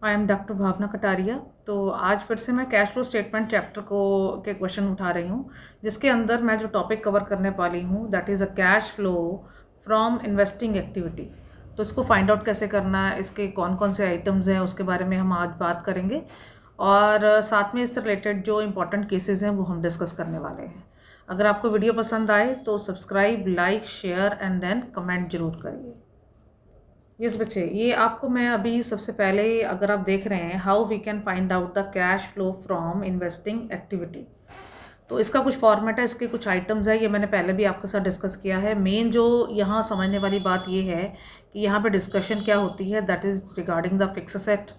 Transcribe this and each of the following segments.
I am doctor भावना कटारिया। तो आज फिर से मैं कैश फ्लो स्टेटमेंट चैप्टर को के क्वेश्चन उठा रही हूँ, जिसके अंदर मैं जो टॉपिक कवर करने वाली हूँ that is a cash flow from investing activity. तो इसको फाइंड आउट कैसे करना है, इसके कौन कौन से आइटम्स हैं, उसके बारे में हम आज बात करेंगे। और साथ में इससे रिलेटेड जो इम्पोर्टेंट केसेस हैं वो हम डिस्कस करने वाले हैं। अगर आपको वीडियो पसंद आए तो subscribe, like, share and then comment जरूर करिए। यस बच्चे, ये आपको मैं अभी सबसे पहले, अगर आप देख रहे हैं how we can find out the cash flow from investing activity, तो इसका कुछ फॉर्मेट है, इसके कुछ आइटम्स है, ये मैंने पहले भी आपके साथ डिस्कस किया है। मेन जो यहाँ समझने वाली बात ये है कि यहाँ पे डिस्कशन क्या होती है, that is regarding the fix asset,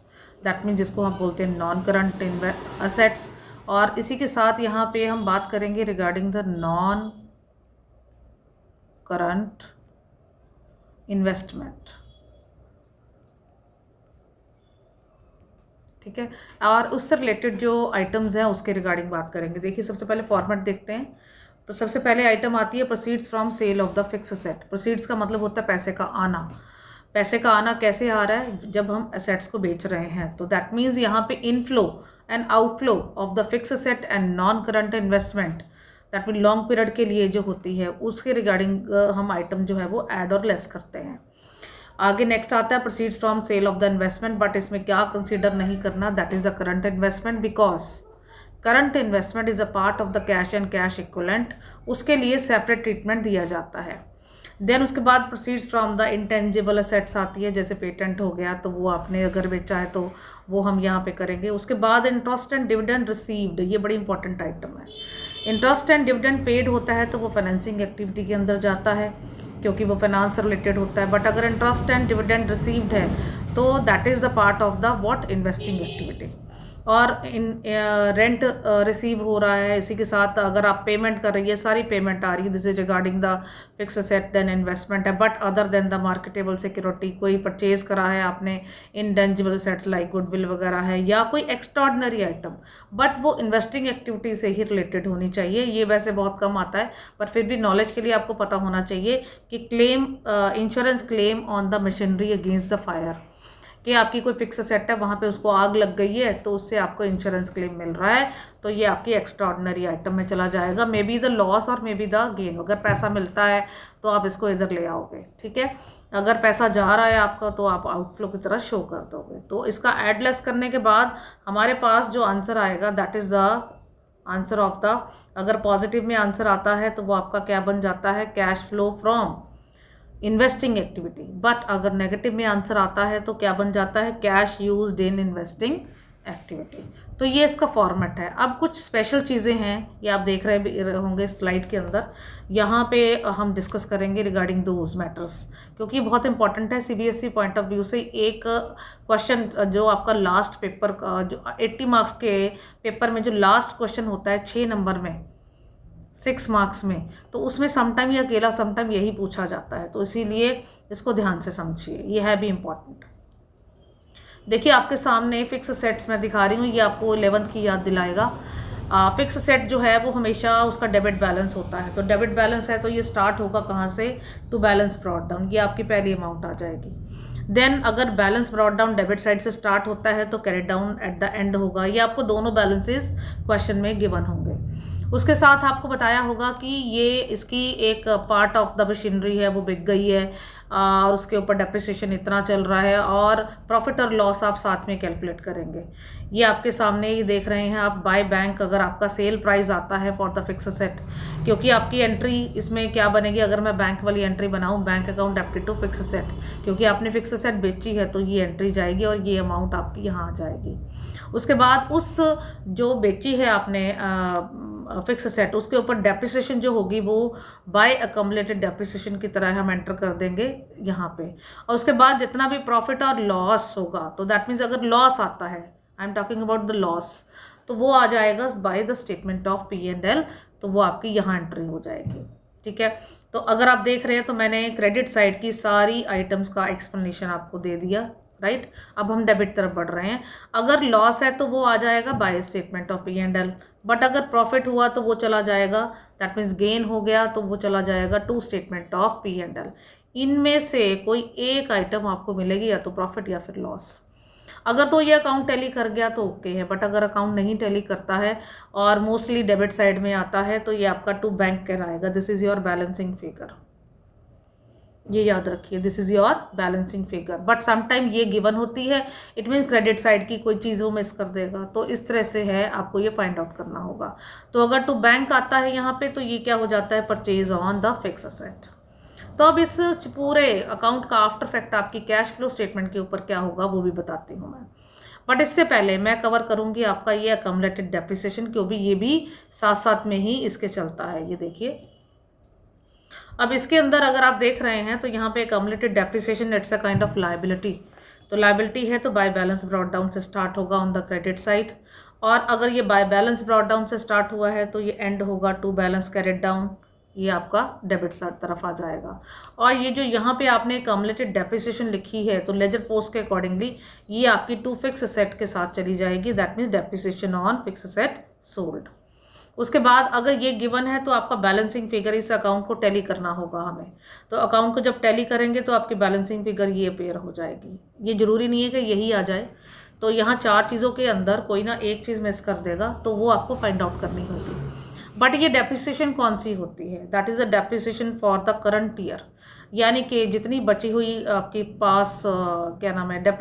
that mean जिसको हम बोलते हैं नॉन करंट असेट्स। और इसी के साथ यहाँ पे हम बात करेंगे regarding the non current investment. ठीक है, और उससे रिलेटेड जो आइटम्स हैं उसके रिगार्डिंग बात करेंगे। देखिए, सबसे पहले फॉर्मेट देखते हैं। तो सबसे पहले आइटम आती है proceeds from sale of the fix asset. Proceeds का मतलब होता है पैसे का आना। पैसे का आना कैसे आ रहा है, जब हम असेट्स को बेच रहे हैं। तो दैट मीन्स यहाँ पे inflow and outflow of the fix asset and non current investment, that mean long period के लिए जो होती है, उसके रिगार्डिंग हम आइटम जो है वो ऐड और लेस करते हैं। आगे नेक्स्ट आता है proceeds from sale of the investment, but इसमें क्या कंसीडर नहीं करना, that is the current investment, because current investment is a part of the cash and cash equivalent, उसके लिए सेपरेट ट्रीटमेंट दिया जाता है। देन उसके बाद proceeds from the intangible assets आती है, जैसे पेटेंट हो गया, तो वो आपने अगर बेचा है तो वो हम यहाँ पे करेंगे। उसके बाद इंटरेस्ट एंड डिविडेंड रिसीव्ड, ये बड़ी इंपॉर्टेंट आइटम है। इंटरेस्ट एंड डिविडेंड पेड होता है तो वो फाइनेंसिंग एक्टिविटी के अंदर जाता है, क्योंकि वो फाइनेंस से रिलेटेड होता है। बट अगर इंटरेस्ट एंड डिविडेंड रिसीव्ड है तो that is the part of the what investing activity. और इन रेंट रिसीव हो रहा है, इसी के साथ अगर आप पेमेंट कर रही है, सारी पेमेंट आ रही है, this is regarding the fix asset, then investment है। But other than the marketable security, कोई परचेज करा है आपने इंटेंजिबल असेट्स लाइक गुडविल वगैरह है, या कोई एक्स्ट्रॉर्डनरी आइटम, बट वो इन्वेस्टिंग एक्टिविटी से ही रिलेटेड होनी चाहिए। ये वैसे बहुत कम आता है, पर फिर भी नॉलेज के लिए आपको पता होना चाहिए कि claim, insurance claim on the machinery against the fire, कि आपकी कोई फिक्स सेट है, वहाँ पे उसको आग लग गई है तो उससे आपको इंश्योरेंस क्लेम मिल रहा है, तो ये आपकी एक्स्ट्राऑर्डिनरी आइटम में चला जाएगा। मे बी द लॉस और मे बी द गेन। अगर पैसा मिलता है तो आप इसको इधर ले आओगे, ठीक है। अगर पैसा जा रहा है आपका तो आप आउटफ्लो की तरह शो कर दोगे। तो इसका एड लेस करने के बाद हमारे पास जो आंसर आएगा that is the answer of the, अगर पॉजिटिव में आंसर आता है तो वो आपका क्या बन जाता है, cash flow from investing activity. But अगर नेगेटिव में आंसर आता है तो क्या बन जाता है, cash used in investing activity. तो ये इसका फॉर्मेट है। अब कुछ स्पेशल चीज़ें हैं, ये आप देख रहे होंगे स्लाइड के अंदर, यहाँ पे हम डिस्कस करेंगे रिगार्डिंग दोज मैटर्स, क्योंकि बहुत इंपॉर्टेंट है सीबीएसई पॉइंट ऑफ व्यू से। एक क्वेश्चन जो आपका लास्ट पेपर का, जो 80 मार्क्स के पेपर में जो लास्ट क्वेश्चन होता है 6 नंबर में, 6 मार्क्स में, तो उसमें समटाइम ये अकेला समटाइम यही पूछा जाता है। तो इसीलिए इसको ध्यान से समझिए, ये है भी इम्पॉर्टेंट। देखिए, आपके सामने फिक्स सेट्स मैं दिखा रही हूँ, ये आपको 11th की याद दिलाएगा। फिक्स सेट जो है वो हमेशा उसका डेबिट बैलेंस होता है। तो डेबिट बैलेंस है तो ये स्टार्ट होगा कहाँ से, टू बैलेंस ब्रॉट डाउन, ये आपकी पहली अमाउंट आ जाएगी। देन अगर balance brought down debit side से स्टार्ट होता है तो carried down at the end होगा। ये आपको दोनों बैलेंसेस क्वेश्चन में गिवन होंगे। उसके साथ आपको बताया होगा कि ये इसकी एक पार्ट ऑफ द मशीनरी है वो बिक गई है, और उसके ऊपर डेप्रिसिएशन इतना चल रहा है, और प्रॉफिट और लॉस आप साथ में कैलकुलेट करेंगे। ये आपके सामने ही देख रहे हैं आप, बाय बैंक अगर आपका सेल प्राइस आता है फॉर द फिक्स असेट, क्योंकि आपकी एंट्री इसमें क्या बनेगी, अगर मैं बैंक वाली एंट्री बनाऊँ, bank account debited to fix asset, क्योंकि आपने फिक्स असेट बेची है तो ये एंट्री जाएगी और ये अमाउंट आपकी यहाँ आ जाएगी। उसके बाद उस जो बेची है आपने फिक्स सेट, उसके ऊपर डेप्रिसिएशन जो होगी वो बाय अकम्युलेटेड डेप्रिसिएशन की तरह हम एंटर कर देंगे यहाँ पे। और उसके बाद जितना भी प्रॉफिट और लॉस होगा, तो दैट मीन्स अगर लॉस आता है, I am talking about the loss, तो वो आ जाएगा by the statement of P&L, तो वो आपकी यहाँ एंट्री हो जाएगी, ठीक है। तो अगर आप देख रहे हैं तो मैंने क्रेडिट साइड की सारी आइटम्स का एक्सप्लेनेशन आपको दे दिया, राइट। अब हम डेबिट तरफ बढ़ रहे हैं। अगर लॉस है तो वो आ जाएगा by statement of P&L, but अगर प्रॉफिट हुआ तो वो चला जाएगा, दैट मीन्स गेन हो गया तो वो चला जाएगा टू स्टेटमेंट ऑफ P&L। इनमें से कोई एक आइटम आपको मिलेगी, या तो प्रॉफिट या फिर लॉस। अगर तो ये अकाउंट टैली कर गया तो ओके है, बट अगर अकाउंट नहीं टैली करता है और मोस्टली डेबिट साइड में आता है तो ये आपका टू बैंक कहलाएगा। This is your balancing figure, ये याद रखिए, this is your balancing figure. But sometime ये गिवन होती है, इट मीन्स क्रेडिट साइड की कोई चीज़ वो मिस कर देगा, तो इस तरह से है, आपको ये फाइंड आउट करना होगा। तो अगर टू बैंक आता है यहाँ पे तो ये क्या हो जाता है, purchase on the fix asset. तो अब इस पूरे अकाउंट का आफ्टर इफेक्ट आपकी कैश फ्लो स्टेटमेंट के ऊपर क्या होगा वो भी बताती हूँ मैं। बट इससे पहले मैं कवर करूँगी आपका ये अकम्युलेटेड डेप्रिसिएशन, क्योंकि ये भी साथ साथ में ही इसके चलता है। ये देखिए, अब इसके अंदर अगर आप देख रहे हैं तो यहाँ पे accumulated depreciation it's a kind of liability. तो लायबिलिटी है तो बाय बैलेंस ब्रॉट डाउन से स्टार्ट होगा ऑन द क्रेडिट साइड, और अगर ये बाय बैलेंस ब्रॉट डाउन से स्टार्ट हुआ है तो ये एंड होगा टू बैलेंस कैरेड डाउन, ये आपका डेबिट साइड तरफ आ जाएगा। और ये जो यहाँ पे आपने अकम्युलेटेड डेप्रिसिएशन लिखी है तो लेजर पोस्ट के अकॉर्डिंगली ये आपकी टू फिक्स असेट के साथ चली जाएगी, that means depreciation on fix asset sold. उसके बाद अगर ये गिवन है तो आपका बैलेंसिंग फिगर इस अकाउंट को टैली करना होगा हमें। तो अकाउंट को जब टैली करेंगे तो आपकी बैलेंसिंग फिगर ये अपेयर हो जाएगी। ये ज़रूरी नहीं है कि यही आ जाए, तो यहाँ 4 चीज़ों के अंदर कोई ना एक चीज़ मिस कर देगा, तो वो आपको फाइंड आउट करनी होगी। बट ये डेप्रिसिएशन कौन सी होती है, that is a depreciation for the current year, यानी कि जितनी बची हुई आपके पास क्या नाम है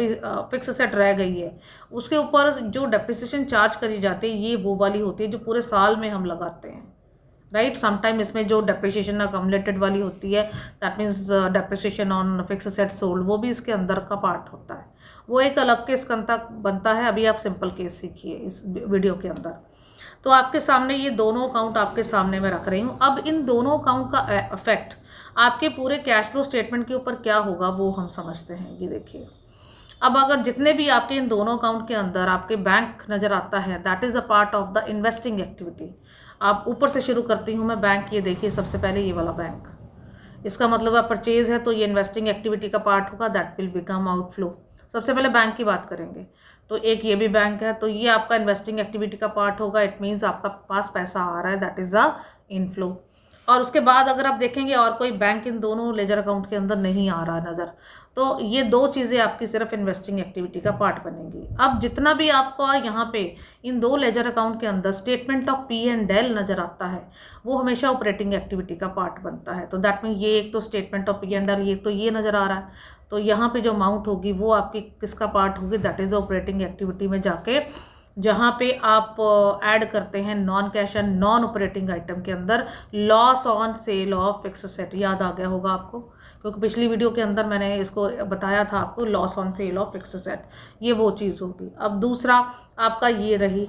फिक्स असेट रह गई है उसके ऊपर जो डेप्रिसिएशन चार्ज करी जाती है ये वो वाली होती है जो पूरे साल में हम लगाते हैं, राइट। समटाइम इसमें जो डेप्रिसिएशन अकम्युलेटेड वाली होती है that means depreciation on fix asset sold, वो भी इसके अंदर का पार्ट होता है, वो एक अलग केस बनता है। अभी आप सिंपल केस सीखिए इस वीडियो के अंदर। तो आपके सामने ये दोनों अकाउंट आपके सामने मैं रख रही हूँ। अब इन दोनों अकाउंट का इफेक्ट आपके पूरे कैश फ्लो स्टेटमेंट के ऊपर क्या होगा वो हम समझते हैं। ये देखिए, अब अगर जितने भी आपके इन दोनों अकाउंट के अंदर आपके बैंक नज़र आता है that is a part of the investing activity. आप ऊपर से शुरू करती हूँ मैं बैंक। ये देखिए, सबसे पहले ये वाला बैंक, इसका मतलब है परचेज है तो ये इन्वेस्टिंग एक्टिविटी का पार्ट होगा, दैट विल बिकम आउटफ्लो। सबसे पहले बैंक की बात करेंगे तो एक ये भी बैंक है तो ये आपका इन्वेस्टिंग एक्टिविटी का पार्ट होगा, इट मीन्स आपका पास पैसा आ रहा है, दैट इज़ अ इनफ्लो। और उसके बाद अगर आप देखेंगे और कोई बैंक इन दोनों लेजर अकाउंट के अंदर नहीं आ रहा नज़र, तो ये 2 चीज़ें आपकी सिर्फ इन्वेस्टिंग एक्टिविटी का पार्ट बनेंगी। अब जितना भी आपका यहाँ पे इन 2 लेजर अकाउंट के अंदर स्टेटमेंट ऑफ P&L नज़र आता है वो हमेशा ऑपरेटिंग एक्टिविटी का पार्ट बनता है। तो दैट मीन ये एक तो स्टेटमेंट ऑफ P&L, ये तो ये नज़र आ रहा है, तो यहाँ पे जो अमाउंट होगी वो आपकी किसका पार्ट होगी, दैट इज़ ऑपरेटिंग एक्टिविटी में जाके जहाँ पे आप ऐड करते हैं non cash and non operating item के अंदर loss on sale of fix asset. याद आ गया होगा आपको, क्योंकि पिछली वीडियो के अंदर मैंने इसको बताया था आपको, loss on sale of fix asset, ये वो चीज़ होगी। अब दूसरा आपका ये रही,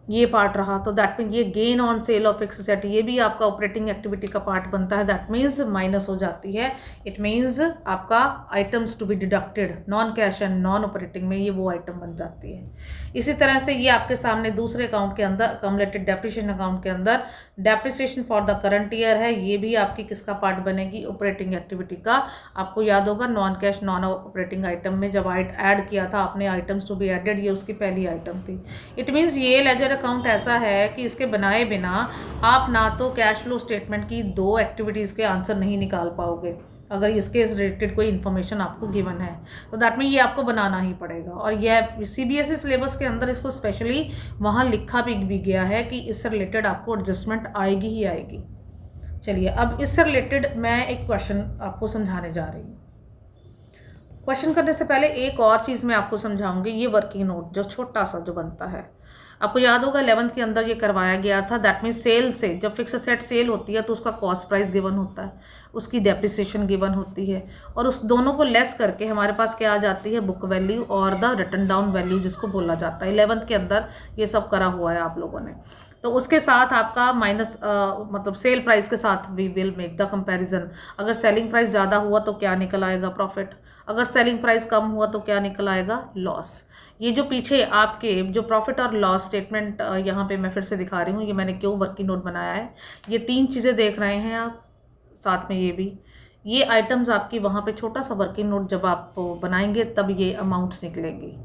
ये पार्ट रहा, तो दैट मीन ये gain on sale of fix asset ये भी आपका ऑपरेटिंग एक्टिविटी का पार्ट बनता है, दैट मीन्स माइनस हो जाती है। इट मीन्स आपका items to be deducted non cash and non operating में ये वो आइटम बन जाती है। इसी तरह से ये आपके सामने दूसरे अकाउंट के अंदर अकम्युलेटेड डेप्रिसिएशन अकाउंट के अंदर depreciation for the current year है, ये भी आपकी किसका पार्ट बनेगी, ऑपरेटिंग एक्टिविटी का। आपको याद होगा non cash non operating item में जब ऐड किया था आपने आइटम्स टू बी एडेड, ये उसकी पहली आइटम थी। इट मीन्स ये लेजर अकाउंट ऐसा है कि इसके बनाए बिना आप ना तो कैश फ्लो स्टेटमेंट की 2 एक्टिविटीज़ के आंसर नहीं निकाल पाओगे अगर इसके रिलेटेड कोई इन्फॉर्मेशन आपको गिवन है, तो दैट मीन ये आपको बनाना ही पड़ेगा। और यह CBSE सिलेबस के अंदर इसको स्पेशली वहाँ लिखा भी गया है कि इससे रिलेटेड आपको एडजस्टमेंट आएगी ही आएगी। चलिए, अब इससे रिलेटेड मैं एक क्वेश्चन आपको समझाने जा रही हूँ। क्वेश्चन करने से पहले एक और चीज़ मैं आपको समझाऊंगी, ये वर्किंग नोट जो छोटा सा जो बनता है, आपको याद होगा 11th के अंदर ये करवाया गया था। दैट मीन्स सेल से जब फिक्स असेट सेल होती है तो उसका कॉस्ट प्राइस गिवन होता है, उसकी डेप्रिसिएशन गिवन होती है, और उस दोनों को लेस करके हमारे पास क्या आ जाती है, बुक वैल्यू और द रिटन डाउन वैल्यू जिसको बोला जाता है। 11th के अंदर ये सब करा हुआ है आप लोगों ने। तो उसके साथ आपका माइनस मतलब सेल प्राइस के साथ we will make the comparison. अगर सेलिंग प्राइस ज़्यादा हुआ तो क्या निकल आएगा, प्रॉफिट। अगर सेलिंग प्राइस कम हुआ तो क्या निकल आएगा, लॉस। ये जो पीछे आपके जो प्रॉफिट और लॉस स्टेटमेंट यहाँ पे मैं फिर से दिखा रही हूँ, ये मैंने क्यों वर्किंग नोट बनाया है, ये 3 चीज़ें देख रहे हैं आप, साथ में ये भी, ये आइटम्स आपकी वहाँ पे छोटा सा वर्किंग नोट जब आप बनाएंगे तब ये अमाउंट्स निकलेंगी।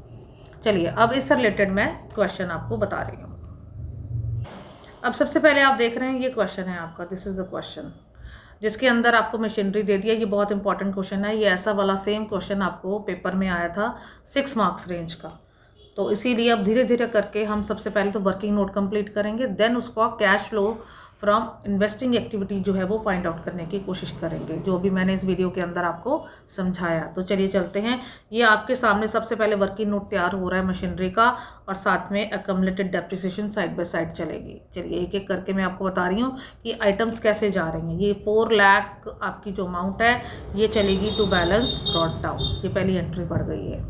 चलिए, अब इससे रिलेटेड मैं क्वेश्चन आपको बता रही हूँ। अब सबसे पहले आप देख रहे हैं ये क्वेश्चन है आपका, दिस इज़ द क्वेश्चन। जिसके अंदर आपको मशीनरी दे दिया। ये बहुत इंपॉर्टेंट क्वेश्चन है, ये ऐसा वाला सेम क्वेश्चन आपको पेपर में आया था 6 मार्क्स रेंज का। तो इसीलिए अब धीरे धीरे करके हम सबसे पहले तो वर्किंग नोट कंप्लीट करेंगे, देन उसको cash flow from investing activity जो है वो फाइंड आउट करने की कोशिश करेंगे, जो भी मैंने इस वीडियो के अंदर आपको समझाया। तो चलिए चलते हैं। ये आपके सामने सबसे पहले वर्किंग नोट तैयार हो रहा है मशीनरी का, और साथ में accumulated depreciation side by side चलेगी। चलिए एक एक करके मैं आपको बता रही हूँ कि आइटम्स कैसे जा रही हैं। ये 4 लाख आपकी जो अमाउंट है ये चलेगी टू बैलेंस ब्रॉट डाउन, ये पहली एंट्री बढ़ गई है।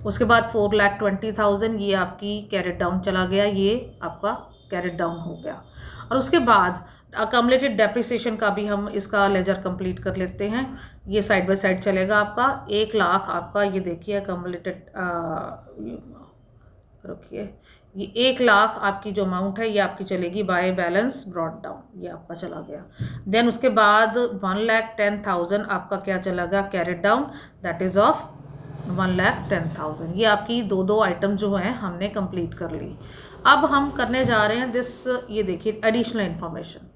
उसके बाद 4,20,000 ये आपकी कैरेट डाउन चला गया, ये आपका कैरेट डाउन हो गया। और उसके बाद अकम्युलेटेड डेप्रिसिएशन का भी हम इसका लेजर कंप्लीट कर लेते हैं। ये साइड बाय साइड चलेगा आपका 1 लाख आपका, ये देखिए अकम्युलेटेड, रुकिए, ये 1 लाख आपकी जो अमाउंट है ये आपकी चलेगी बाय बैलेंस ब्रॉट डाउन, ये आपका चला गया। देन उसके बाद 1,10,000 आपका क्या चला गया carried down, that is of 1,10,000। ये आपकी दो आइटम जो हैं हमने कंप्लीट कर ली। अब हम करने जा रहे हैं ये देखिए एडिशनल इन्फॉर्मेशन।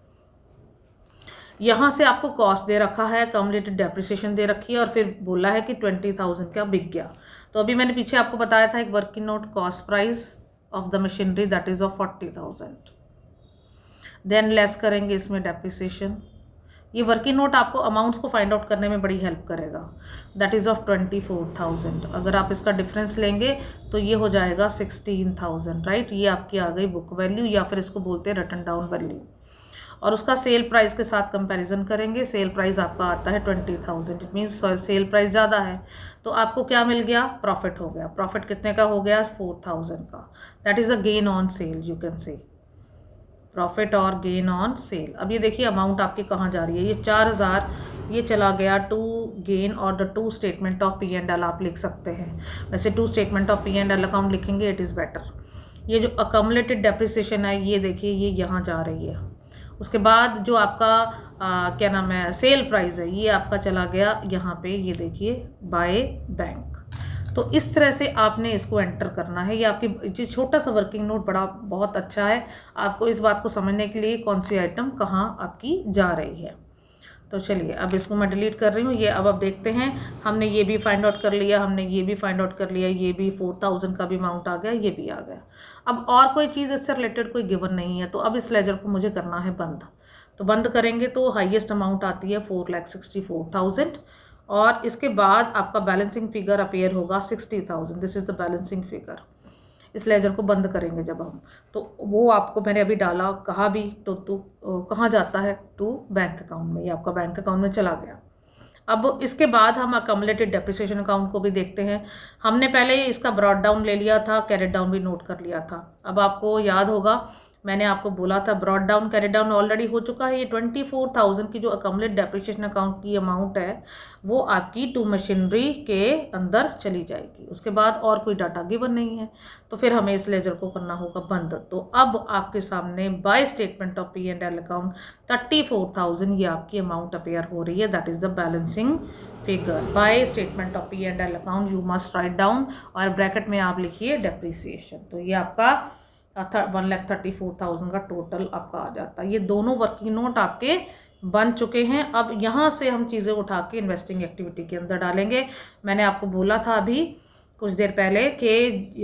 यहाँ से आपको कॉस्ट दे रखा है, कम्युलेटेड डेप्रिसिएशन दे रखी है, और फिर बोला है कि 20,000 का बिक गया। तो अभी मैंने पीछे आपको बताया था एक working note, cost price of the machinery that is of 40,000। Than less करेंगे इसमें डेप्रिसिएशन। ये वर्किंग नोट आपको अमाउंट्स को फाइंड आउट करने में बड़ी हेल्प करेगा, दैट इज़ ऑफ 24,000। अगर आप इसका डिफरेंस लेंगे तो ये हो जाएगा 16,000, राइट। ये आपकी आ गई बुक वैल्यू, या फिर इसको बोलते हैं रिटन डाउन वैल्यू। और उसका सेल प्राइस के साथ कंपैरिजन करेंगे। सेल प्राइस आपका आता है 20,000, इट मीन्स सेल प्राइस ज़्यादा है, तो आपको क्या मिल गया, प्रॉफिट हो गया। प्रॉफिट कितने का हो गया, 4,000 का। That is a gain on sale, you can say profit और गेन ऑन सेल। अब ये देखिए अमाउंट आपकी कहाँ जा रही है, ये 4,000 ये चला गया टू गेन और the to statement of P&L आप लिख सकते हैं। वैसे to statement of P&L account लिखेंगे इट इज़ बेटर। ये जो अकम्युलेटेड डेप्रिसिएशन है ये देखिए ये यहाँ जा रही है। उसके बाद जो आपका क्या नाम है सेल प्राइस है ये आपका चला गया यहाँ पे, ये देखिए बाय बैंक। तो इस तरह से आपने इसको एंटर करना है। ये आपकी जो छोटा सा वर्किंग नोट बड़ा बहुत अच्छा है आपको इस बात को समझने के लिए कौन सी आइटम कहाँ आपकी जा रही है। तो चलिए अब इसको मैं डिलीट कर रही हूँ। ये अब देखते हैं, हमने ये भी फाइंड आउट कर लिया, हमने ये भी फाइंड आउट कर लिया, ये भी 4,000 का भी अमाउंट आ गया, ये भी आ गया। अब और कोई चीज़ इससे रिलेटेड कोई गिवन नहीं है, तो अब इस लेजर को मुझे करना है बंद। तो बंद करेंगे तो हाईएस्ट अमाउंट आती है 4,64,000, और इसके बाद आपका बैलेंसिंग फिगर अपीयर होगा 60,000। This is the balancing figure. इस लेजर को बंद करेंगे जब हम, तो वो आपको मैंने अभी डाला कहा भी, तो कहाँ जाता है, टू बैंक अकाउंट में, ये आपका बैंक अकाउंट में चला गया। अब इसके बाद हम अकम्युलेटेड डेप्रिसिएशन अकाउंट को भी देखते हैं। हमने पहले इसका ब्रॉट डाउन ले लिया था, कैरेट डाउन भी नोट कर लिया था। अब आपको याद होगा मैंने आपको बोला था brought down carried down already हो चुका है। ये 24,000 की जो अकम्युलेटेड डेप्रिसिएशन अकाउंट की अमाउंट है वो आपकी टू मशीनरी के अंदर चली जाएगी। उसके बाद और कोई डाटा गिवन नहीं है, तो फिर हमें इस लेजर को करना होगा बंद। तो अब आपके सामने by statement of P&L account 34,000 ये आपकी अमाउंट अपेयर हो रही है, that is the balancing figure. By statement of P&L account you must write down, और ब्रैकेट में आप लिखिए डेप्रिसिएशन। तो ये आपका 1,34,000 का टोटल आपका आ जाता है। ये दोनों वर्किंग नोट आपके बन चुके हैं। अब यहाँ से हम चीज़ें उठा के इन्वेस्टिंग एक्टिविटी के अंदर डालेंगे। मैंने आपको बोला था अभी कुछ देर पहले कि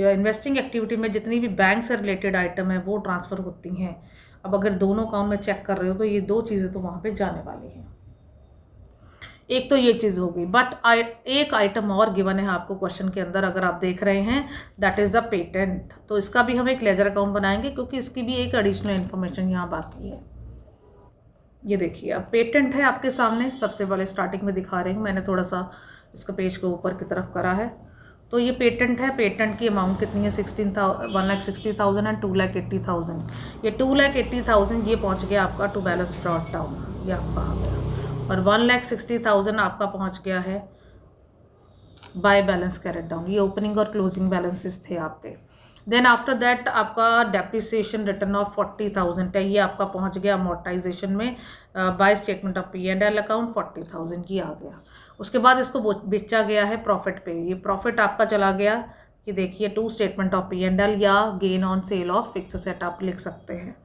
इन्वेस्टिंग एक्टिविटी में जितनी भी बैंक से रिलेटेड आइटम है वो ट्रांसफ़र होती हैं। अब अगर दोनों अकाउंट में चेक कर रहे हो तो ये दो चीज़ें तो वहाँ पे जाने वाली हैं। एक तो ये चीज़ होगी, बट एक आइटम और गिवन है आपको क्वेश्चन के अंदर, अगर आप देख रहे हैं, दैट इज़ द पेटेंट। तो इसका भी हम एक लेजर अकाउंट बनाएंगे क्योंकि इसकी भी एक एडिशनल इन्फॉर्मेशन यहाँ बाकी है। ये देखिए अब पेटेंट है आपके सामने, सबसे पहले स्टार्टिंग में दिखा रही हूँ, मैंने थोड़ा सा इसका पेज को ऊपर की तरफ करा है। तो ये पेटेंट है, पेटेंट की अमाउंट कितनी है 1,60,000 एंड 2,80,000। ये 2,80,000 ये पहुँच गया आपका टू बैलेंस ब्रॉट डाउन, ये आपका आ गया। और 1,60,000 आपका पहुंच गया है बाय बैलेंस कैरेट डाउन। ये ओपनिंग और क्लोजिंग बैलेंसेस थे आपके। देन आफ्टर दैट आपका डेप्रिसिएशन रिटर्न ऑफ 40,000 है, ये आपका पहुंच गया अमोर्टाइजेशन में by statement of P&L account 40,000 ये आ गया। उसके बाद इसको बेचा गया है प्रॉफिट पे, ये प्रॉफिट आपका चला गया, ये देखिए टू स्टेटमेंट ऑफ P&L या gain on sale of fix asset आप लिख सकते हैं।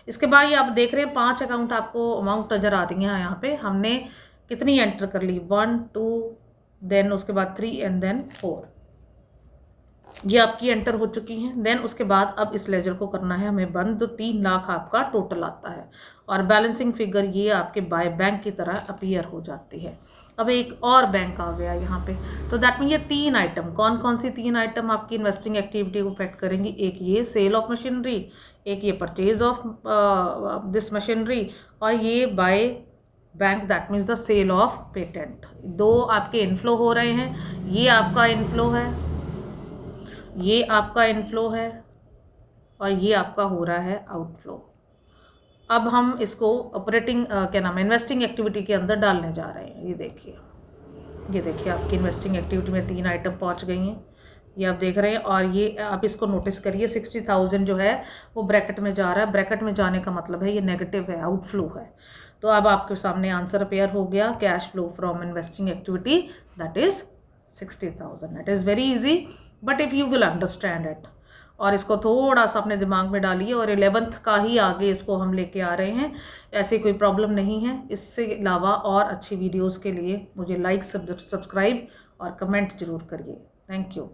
इसके बाद ये आप देख रहे हैं 5 अकाउंट आपको अमाउंट नज़र आ रही हैं यहाँ पे। हमने कितनी एंटर कर ली, 1 2 देन उसके बाद 3 एंड देन 4, ये आपकी एंटर हो चुकी हैं। देन उसके बाद अब इस लेजर को करना है हमें बंद, तो 3 लाख आपका टोटल आता है और बैलेंसिंग फिगर ये आपके बाय बैंक की तरह अपीयर हो जाती है। अब एक और बैंक आ गया यहाँ पे, तो दैट मीन ये 3 आइटम, कौन कौन सी 3 आइटम आपकी इन्वेस्टिंग एक्टिविटी को इफेक्ट करेंगी, एक ये सेल ऑफ मशीनरी, एक ये परचेज ऑफ दिस मशीनरी, और ये by bank that means the sale of patent. 2 आपके इनफ्लो हो रहे हैं, ये आपका इनफ्लो है, ये आपका इनफ्लो है, और ये आपका हो रहा है आउटफ्लो। अब हम इसको ऑपरेटिंग क्या नाम है इन्वेस्टिंग एक्टिविटी के अंदर डालने जा रहे हैं। ये देखिए आपकी इन्वेस्टिंग एक्टिविटी में 3 आइटम पहुंच गई हैं, ये आप देख रहे हैं। और ये आप इसको नोटिस करिए 60,000 जो है वो ब्रैकेट में जा रहा है। ब्रैकेट में जाने का मतलब है ये नेगेटिव है, आउटफ्लो है। तो अब आपके सामने आंसर अपेयर हो गया, cash flow from investing activity that is 60,000। It is very easy but if you will understand it. और इसको थोड़ा सा अपने दिमाग में डालिए, और 11th का ही आगे इसको हम लेके आ रहे हैं, ऐसी कोई प्रॉब्लम नहीं है। इससे अलावा और अच्छी वीडियोस के लिए मुझे लाइक, सब्सक्राइब और कमेंट ज़रूर करिए। Thank you.